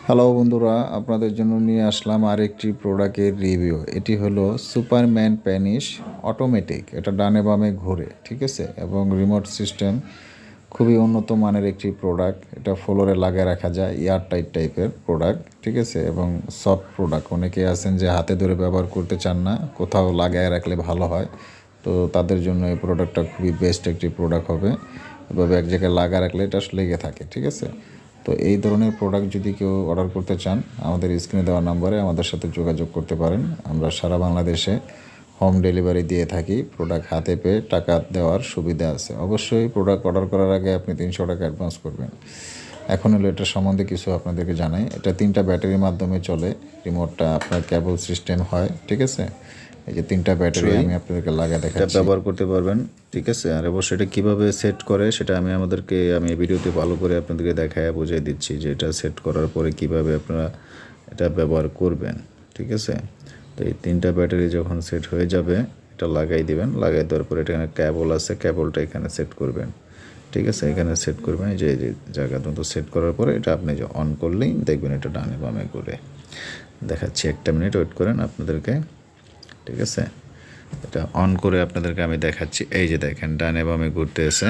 Hello বন্ধুরা, আপনাদের জন্য নিয়ে আসলাম আরেকটি প্রোডাক্টের রিভিউ। এটি হলো সুপারম্যান প্যানিশ অটোমেটিক। এটা ডানে বামে ঘোরে, ঠিক আছে, এবং রিমোট সিস্টেম। খুবই উন্নত মানের একটি প্রোডাক্ট। এটা ফ্লোরে লাগিয়ে রাখা যায়, এয়ার টাইট টাইপের প্রোডাক্ট, ঠিক আছে, এবং সফট প্রোডাক্ট। অনেকে আছেন যে হাতে ধরে ব্যবহার করতে চান না, কোথাও লাগায় রাখলে ভালো হয়, তো তাদের জন্য এই প্রোডাক্টটা খুবই বেস্ট একটি প্রোডাক্ট হবে। এভাবে এক জায়গায় লাগা রাখলে এটা লেগে থাকে, ঠিক আছে। তো এই ধরনের প্রোডাক্ট যদি কেউ অর্ডার করতে চান, আমাদের স্ক্রিনে দেওয়া নাম্বারে আমাদের সাথে যোগাযোগ করতে পারেন। আমরা সারা বাংলাদেশে হোম ডেলিভারি দিয়ে থাকি। প্রোডাক্ট হাতে পেয়ে টাকা দেওয়ার সুবিধা আছে। অবশ্যই প্রোডাক্ট অর্ডার করার আগে আপনি 300 টাকা অ্যাডভান্স করবেন। এখন হলো এটার সম্বন্ধে কিছু আপনাদেরকে জানাই। এটা 3টা ব্যাটারির মাধ্যমে চলে। রিমোটটা আপনার কেবল সিস্টেম হয়, ঠিক আছে। এই যে 3টা ব্যাটারি আমি আপনাদেরকে লাগিয়ে দেখাচ্ছি, ব্যবহার করতে পারবেন, ঠিক আছে। আর অবশ্যই এটা কীভাবে সেট করে সেটা আমি ভিডিওতে ভালো করে আপনাদেরকে দেখায় বুঝিয়ে দিচ্ছি যে এটা সেট করার পরে কিভাবে আপনারা এটা ব্যবহার করবেন, ঠিক আছে। তো এই 3টা ব্যাটারি যখন সেট হয়ে যাবে এটা লাগাই দিবেন। লাগাই দেওয়ার পরে এখানে কেবল আছে, কেবলটা এখানে সেট করবেন, ঠিক আছে। এখানে সেট করবেন, এই যে জায়গা মতো সেট করার পরে এটা আপনি যে অন করলেই দেখবেন এটা ডানে বামে করে দেখাচ্ছি। 1 মিনিট ওয়েট করেন আপনাদেরকে, ঠিক আছে। এটা অন করে আপনাদেরকে আমি দেখাচ্ছি। এই যে দেখেন ডানে বামে ঘুরতেছে,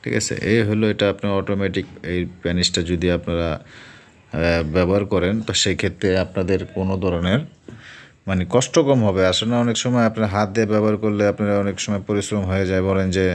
ঠিক আছে। এই হলো এটা আপনার অটোমেটিক। এই প্যানিসটা যদি আপনারা ব্যবহার করেন তো সেই ক্ষেত্রে আপনাদের কোনো ধরনের কষ্ট কম হবে। আসলে অনেক সময় আপনার হাত দিয়ে ব্যবহার করলে আপনার অনেক সময় পরিশ্রম হয়ে যায়, বলেন যে